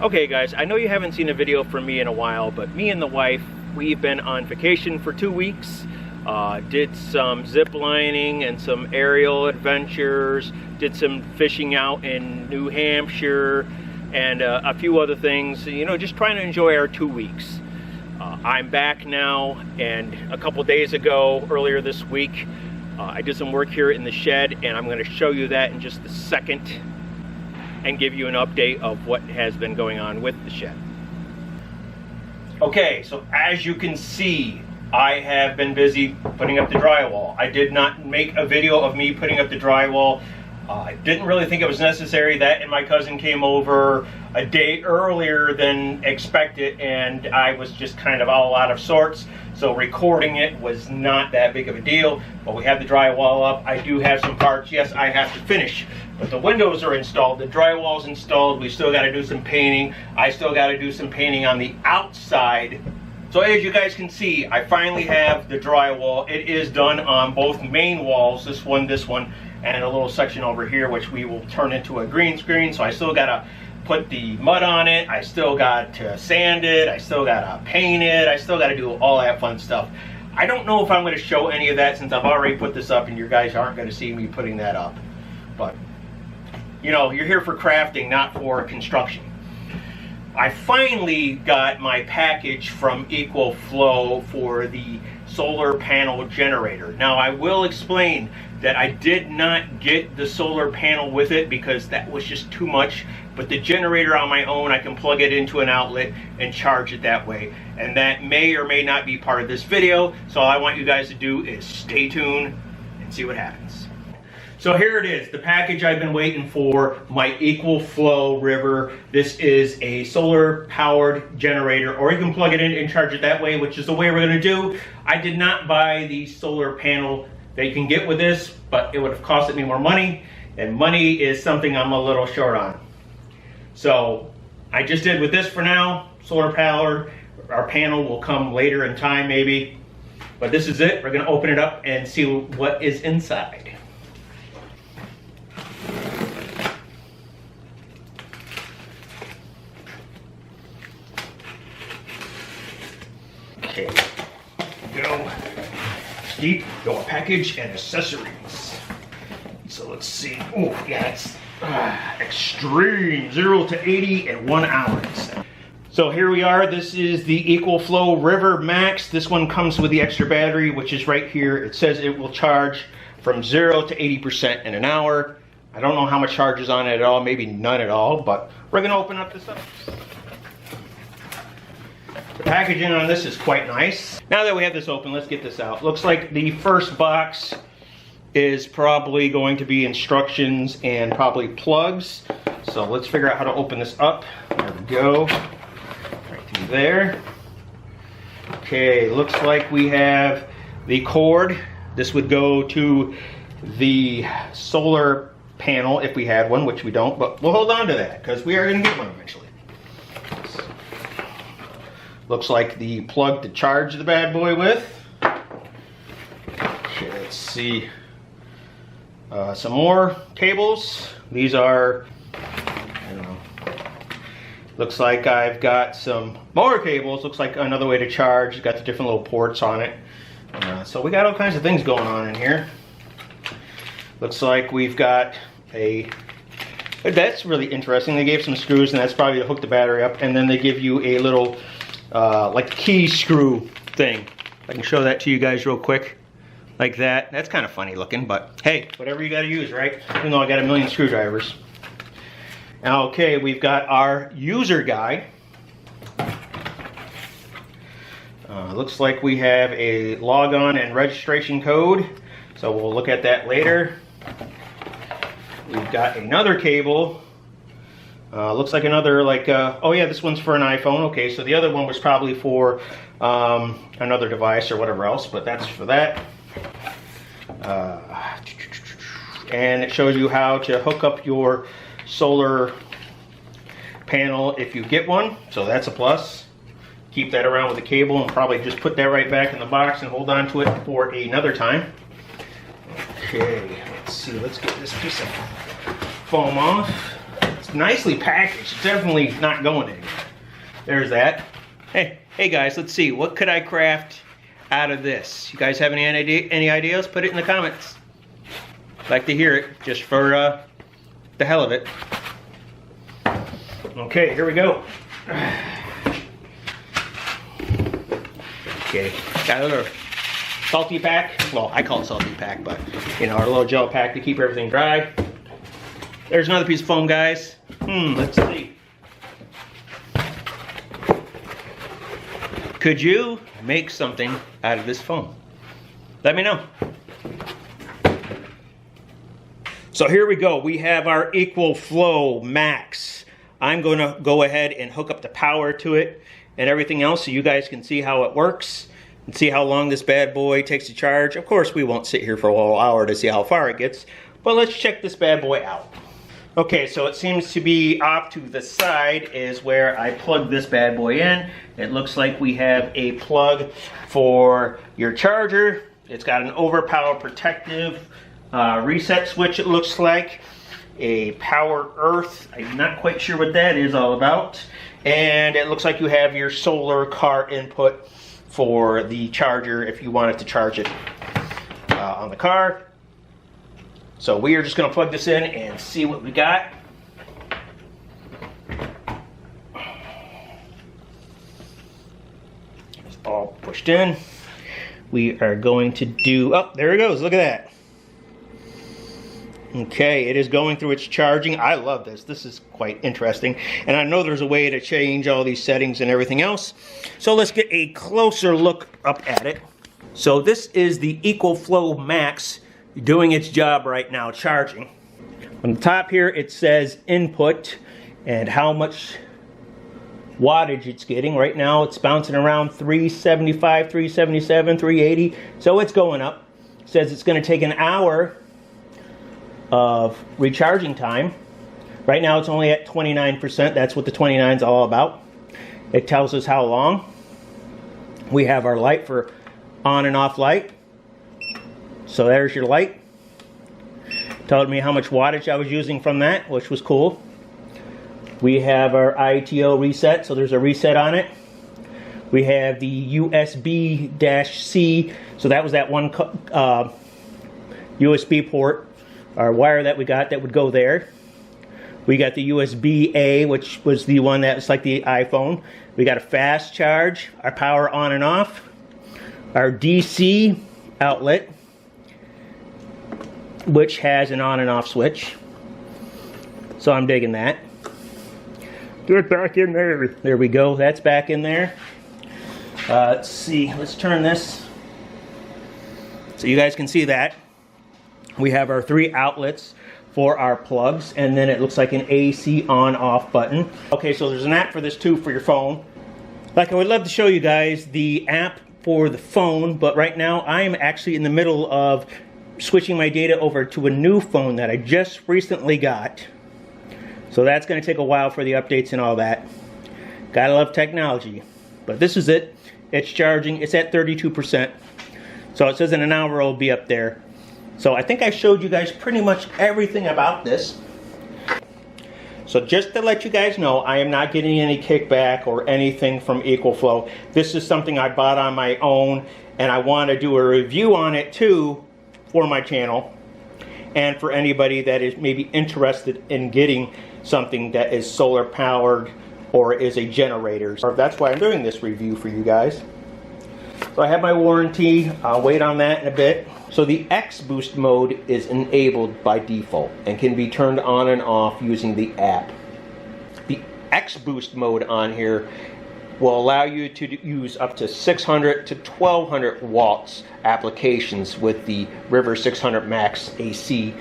Okay guys, I know you haven't seen a video from me in a while, but me and the wife, we've been on vacation for 2 weeks. Did some zip lining and some aerial adventures, did some fishing out in New Hampshire, and a few other things, you know, just trying to enjoy our 2 weeks. I'm back now, and a couple days ago, earlier this week, I did some work here in the shed, and I'm going to show you that in just a second and give you an update of what has been going on with the shed. Okay, so as you can see, I have been busy putting up the drywall. I did not make a video of me putting up the drywall. I didn't really think it was necessary. That and my cousin came over a day earlier than expected, and I was just kind of all out of sorts. So recording it was not that big of a deal, but we have the drywall up. I do have some parts, yes, I have to finish, but the windows are installed, the drywall's installed. We still got to do some painting. I still got to do some painting on the outside. So as you guys can see, I finally have the drywall. It is done on both main walls, this one, and a little section over here, which we will turn into a green screen. So I still got to put the mud on it. I still got to sand it. I still got to paint it. I still got to do all that fun stuff. I don't know if I'm going to show any of that since I've already put this up and you guys aren't going to see me putting that up. But, you know, you're here for crafting, not for construction. I finally got my package from EcoFlow for the solar panel generator. Now I will explain that I did not get the solar panel with it because that was just too much, but the generator on my own, I can plug it into an outlet and charge it that way, and that may or may not be part of this video. So all I want you guys to do is stay tuned and see what happens. So here it is, the package I've been waiting for, my EcoFlow River. This is a solar powered generator, or you can plug it in and charge it that way, which is the way we're gonna do. I did not buy the solar panel that you can get with this, but it would have costed me more money, and money is something I'm a little short on. So I just did with this for now, solar powered. Our panel will come later in time maybe, but this is it. We're gonna open it up and see what is inside. Okay, go. Deep, go package and accessories. So let's see. Oh yeah, it's extreme, 0 to 80 in 1 hour. So here we are. This is the EcoFlow River Max. This one comes with the extra battery, which is right here. It says it will charge from 0 to 80% in an hour. I don't know how much charge is on it at all, maybe none at all, but we're gonna open up this up. The packaging on this is quite nice. Now that we have this open, let's get this out. Looks like the first box is probably going to be instructions and probably plugs. So let's figure out how to open this up. There we go. Right through there. Okay, looks like we have the cord. This would go to the solar panel if we had one, which we don't, but we'll hold on to that because we are going to get one eventually. Looks like the plug to charge the bad boy with. Okay, let's see. Some more cables. These are, I don't know. Looks like I've got some more cables. Looks like another way to charge. Got the different little ports on it. So we got all kinds of things going on in here. Looks like we've got that's really interesting. They gave some screws, and that's probably to hook the battery up. And then they give you a little like key screw thing. I can show that to you guys real quick, like that. That's kind of funny looking, but hey, whatever you got to use, right? Even though I got a million screwdrivers. Okay, we've got our user guide. Looks like we have a logon and registration code, so we'll look at that later. We've got another cable. Looks like another, oh yeah, this one's for an iPhone. Okay, so the other one was probably for another device or whatever else, but that's for that. And it shows you how to hook up your solar panel if you get one, so that's a plus. Keep that around with the cable and probably just put that right back in the box and hold on to it for another time. Okay, let's see, let's get this piece of foam off. Let's It's nicely packaged. It's definitely not going anywhere. There's that. Hey guys, let's see. What could I craft out of this? You guys have any ideas? Put it in the comments. I'd like to hear it, just for the hell of it. Okay, here we go. Okay, got a little salty pack. Well, I call it salty pack, but you know, our little gel pack to keep everything dry. There's another piece of foam, guys. Let's see. Could you make something out of this foam? Let me know. So here we go. We have our EcoFlow Max. I'm going to go ahead and hook up the power to it and everything else so you guys can see how it works and see how long this bad boy takes to charge. Of course, we won't sit here for a whole hour to see how far it gets, but let's check this bad boy out. Okay, so it seems to be off to the side is where I plug this bad boy in. It looks like we have a plug for your charger. It's got an overpower protective reset switch, it looks like. A power earth, I'm not quite sure what that is all about. And it looks like you have your solar car input for the charger if you wanted to charge it on the car. So we are just going to plug this in and see what we got. It's all pushed in. We are going to do, oh, there it goes, look at that. Okay, it is going through its charging. I love this. This is quite interesting. And I know there's a way to change all these settings and everything else. So let's get a closer look up at it. So this is the EcoFlow Max doing its job right now, charging. On the top here it says input and how much wattage it's getting. Right now it's bouncing around 375, 377, 380. So it's going up. It says it's going to take an hour of recharging time. Right now it's only at 29%. That's what the 29 is all about. It tells us how long. We have our light for on and off light. So there's your light. Told me how much wattage I was using from that, which was cool. We have our ITO reset, so there's a reset on it. We have the USB-C, so that was that one USB port, our wire that we got that would go there. We got the USB-A, which was the one that's like the iPhone. We got a fast charge, our power on and off, our DC outlet, which has an on and off switch. So I'm digging that. Get it back in there. There we go, that's back in there. Let's see, let's turn this so you guys can see that. We have our 3 outlets for our plugs, and then it looks like an AC on-off button. Okay, so there's an app for this too for your phone. Like, I would love to show you guys the app for the phone, but right now I'm actually in the middle of switching my data over to a new phone that I just recently got. So that's going to take a while for the updates and all that. Gotta love technology. But this is it. It's charging. It's at 32%. So it says in an hour it'll be up there. So I think I showed you guys pretty much everything about this. So just to let you guys know, I am not getting any kickback or anything from EcoFlow. This is something I bought on my own, and I want to do a review on it too for my channel, and for anybody that is maybe interested in getting something that is solar powered or is a generator. So that's why I'm doing this review for you guys. So I have my warranty. I'll wait on that in a bit. So the X boost mode is enabled by default and can be turned on and off using the app. The X boost mode on here will allow you to use up to 600 to 1200 watts applications with the River 600 Max AC.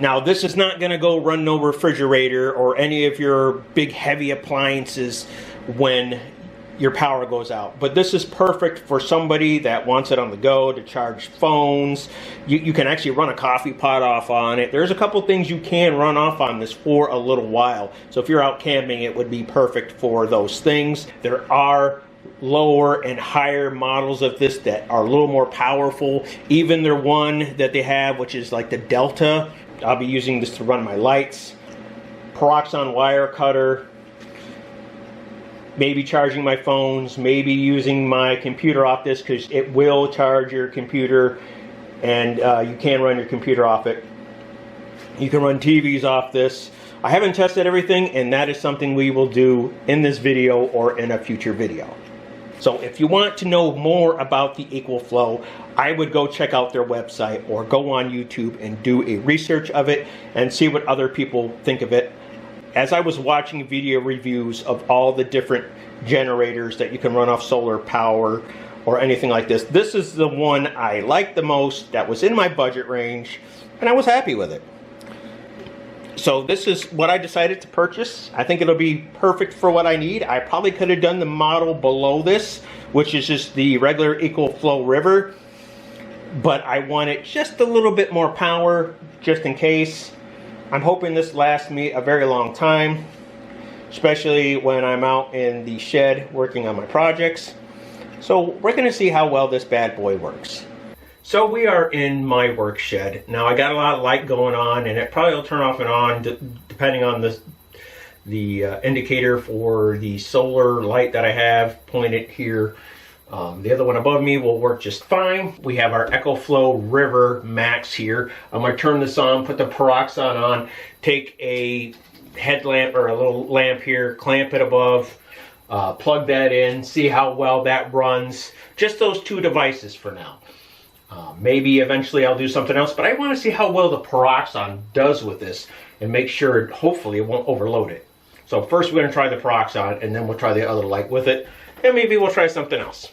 Now this is not going to go run no refrigerator or any of your big heavy appliances when your power goes out, but this is perfect for somebody that wants it on the go to charge phones. You can actually run a coffee pot off on it. There's a couple things you can run off on this for a little while. So if you're out camping, it would be perfect for those things. There are lower and higher models of this that are a little more powerful. Even their one that they have, which is like the Delta, I'll be using this to run my lights. peroxide wire cutter, maybe charging my phones, maybe using my computer off this, because it will charge your computer, and you can run your computer off it. You can run TVs off this. I haven't tested everything, and that is something we will do in this video or in a future video. So if you want to know more about the EcoFlow, I would go check out their website or go on YouTube and do a research of it and see what other people think of it. As I was watching video reviews of all the different generators that you can run off solar power or anything like this, this is the one I liked the most, that was in my budget range, and I was happy with it. So this is what I decided to purchase. I think it'll be perfect for what I need. I probably could have done the model below this, which is just the regular EcoFlow River, but I wanted just a little bit more power, just in case. I'm hoping this lasts me a very long time, especially when I'm out in the shed working on my projects. So we're going to see how well this bad boy works. So we are in my work shed. Now I got a lot of light going on, and it probably will turn off and on depending on the indicator for the solar light that I have pointed here. The other one above me will work just fine. We have our EcoFlow River Max here. I'm going to turn this on, put the peroxide on, take a headlamp or a little lamp here, clamp it above, plug that in, see how well that runs. Just those two devices for now. Maybe eventually I'll do something else, but I want to see how well the peroxide does with this and make sure, hopefully, it won't overload it. So first we're going to try the peroxide, and then we'll try the other light with it, and maybe we'll try something else.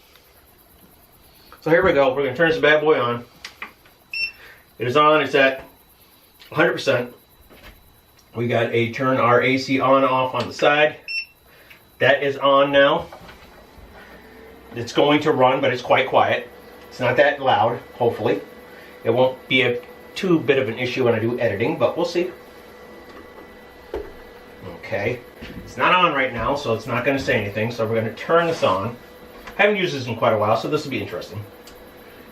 So here we go. We're going to turn this bad boy on. It is on. It's at 100%. We got a turn our AC on off on the side. That is on now. It's going to run, but it's quite quiet. It's not that loud, hopefully. It won't be too bit of an issue when I do editing, but we'll see. Okay. It's not on right now, so it's not going to say anything, so we're going to turn this on. I haven't used this in quite a while, so this will be interesting.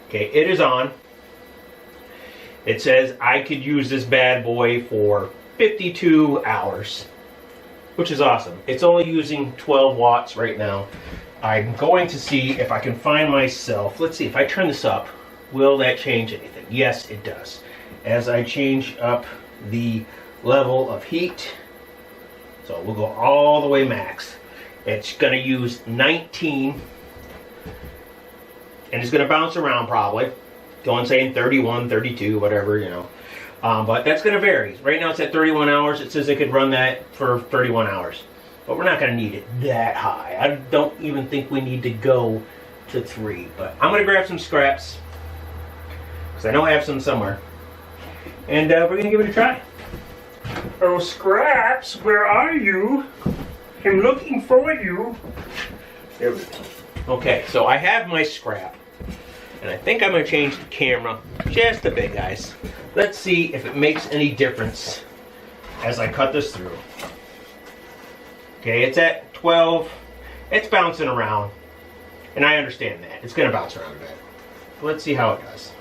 Okay, it is on. It says I could use this bad boy for 52 hours, which is awesome. It's only using 12 watts right now. I'm going to see if I can find myself. Let's see, if I turn this up, will that change anything? Yes, it does. As I change up the level of heat, so we'll go all the way max. It's going to use 19, and it's going to bounce around probably. Going saying 31, 32, whatever, you know. But that's going to vary. Right now it's at 31 hours. It says it could run that for 31 hours. But we're not going to need it that high. I don't even think we need to go to 3. But I'm going to grab some scraps, because I know I have some somewhere. And we're going to give it a try. Oh, Scraps, where are you? I'm looking for you. There we go. Okay, so I have my scrap. And I think I'm going to change the camera just a bit, guys. Let's see if it makes any difference as I cut this through. Okay, it's at 12. It's bouncing around. And I understand that. It's going to bounce around a bit. Let's see how it does.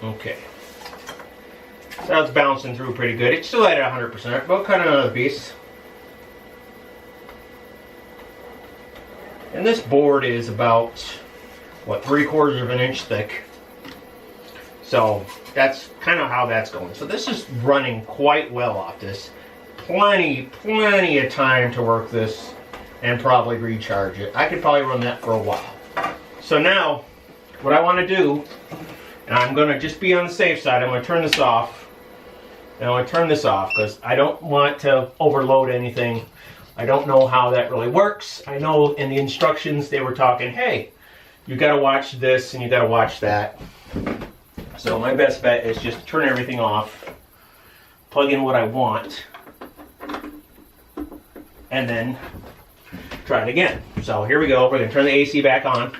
Okay. So it's bouncing through pretty good. It's still at 100%, but we'll cut another piece. And this board is about, what, 3/4 of an inch thick. So that's kind of how that's going. So this is running quite well off this. Plenty of time to work this and probably recharge it. I could probably run that for a while. So now, what I want to do, and I'm going to just be on the safe side, I'm going to turn this off. And I'm going to turn this off because I don't want to overload anything. I don't know how that really works. I know in the instructions they were talking, hey, you got to watch this and you got to watch that. So my best bet is just turn everything off, plug in what I want, and then try it again. So here we go. We're going to turn the AC back on.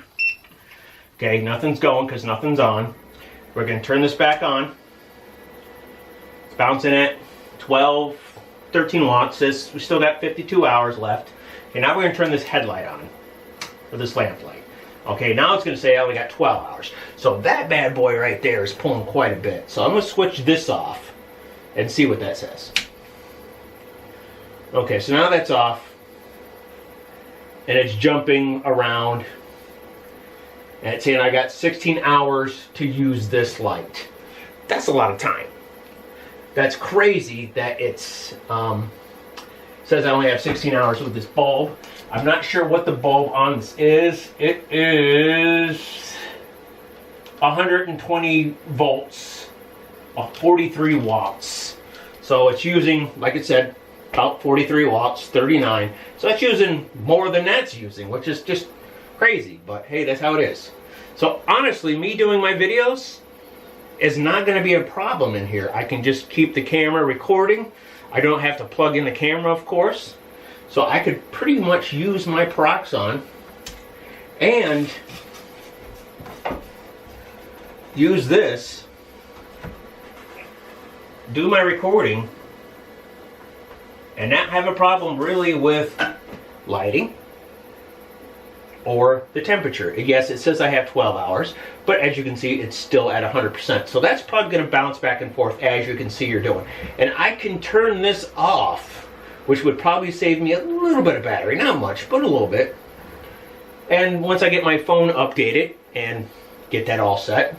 Okay, nothing's going because nothing's on. We're going to turn this back on. It's bouncing at 12, 13 watts. We still got 52 hours left. Okay, now we're going to turn this headlight on, or this lamp light. Okay, now it's going to say I only got 12 hours. So that bad boy right there is pulling quite a bit. So I'm going to switch this off and see what that says. Okay, so now that's off. And it's jumping around. And it's saying I got 16 hours to use this light. That's a lot of time. That's crazy that it's says I only have 16 hours with this bulb. I'm not sure what the bulb on this is. It is 120 volts, 43 watts. So it's using, like I said, about 43 watts, 39. So that's using more than that's using, which is just crazy. But hey, that's how it is. So honestly, me doing my videos is not going to be a problem in here. I can just keep the camera recording. I don't have to plug in the camera, of course. So I could pretty much use my peroxide and use this, do my recording, and not have a problem really with lighting or the temperature. Yes, it says I have 12 hours, but as you can see, it's still at 100%. So that's probably going to bounce back and forth as you can see you're doing. And I can turn this off, which would probably save me a little bit of battery. Not much, but a little bit. And once I get my phone updated and get that all set,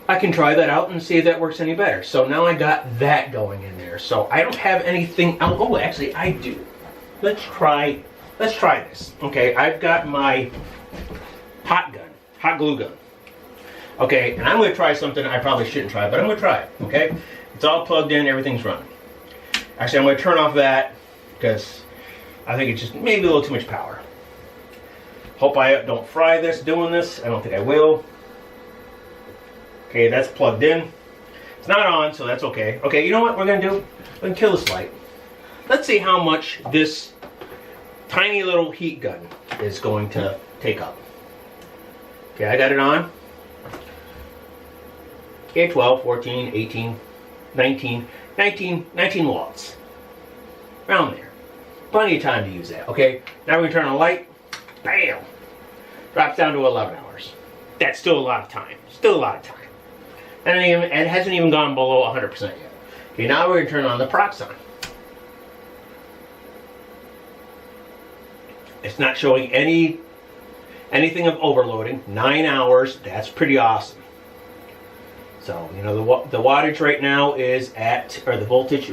I can try that out and see if that works any better. So now I got that going in there. So I don't have anything else. Oh, actually I do. Let's try this. Okay, I've got my hot glue gun. Okay, and I'm going to try something I probably shouldn't try, but I'm going to try it. Okay, it's all plugged in, everything's running. Actually, I'm going to turn off that because I think it's just maybe a little too much power. Hope I don't fry this doing this. I don't think I will. Okay, that's plugged in. It's not on, so that's okay. Okay, you know what we're going to do? We're going to kill this light. Let's see how much this tiny little heat gun is going to take up. Okay, I got it on. Okay, 12, 14, 18, 19 watts. Around there. Plenty of time to use that. Okay, now we're going to turn on the light. Bam! Drops down to 11 hours. That's still a lot of time. Still a lot of time. And it hasn't even gone below 100% yet. Okay, now we're going to turn on the peroxide. It's not showing anything of overloading. 9 hours, that's pretty awesome. So, you know, the wattage right now is at, or the wattage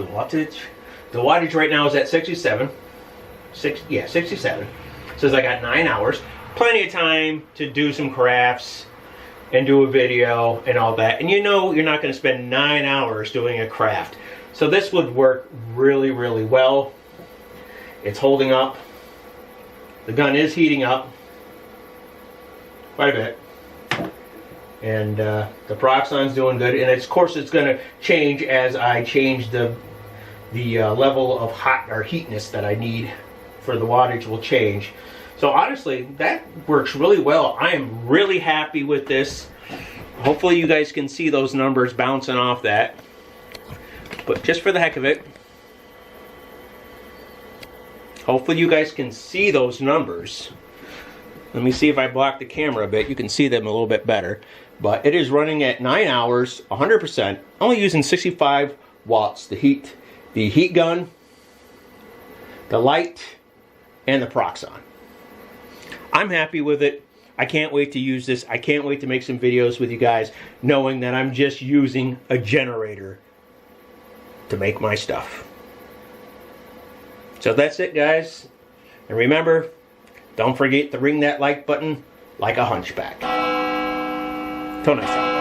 right now is at 67. 67. Says I got 9 hours. Plenty of time to do some crafts and do a video and all that. And you know you're not going to spend 9 hours doing a craft. So this would work really, really well. It's holding up. The gun is heating up quite a bit. And the peroxide's doing good. And of course it's going to change as I change the level of hot or heatness that I need for the wattage will change. So honestly, that works really well. I am really happy with this. Hopefully you guys can see those numbers bouncing off that. But just for the heck of it, hopefully you guys can see those numbers. Let me see if I block the camera a bit. You can see them a little bit better. But it is running at 9 hours, 100%, only using 65 watts. The heat gun, the light, and the peroxide. I'm happy with it. I can't wait to use this. I can't wait to make some videos with you guys, knowing that I'm just using a generator to make my stuff. So that's it, guys. And remember, don't forget to ring that like button like a hunchback. Till next time.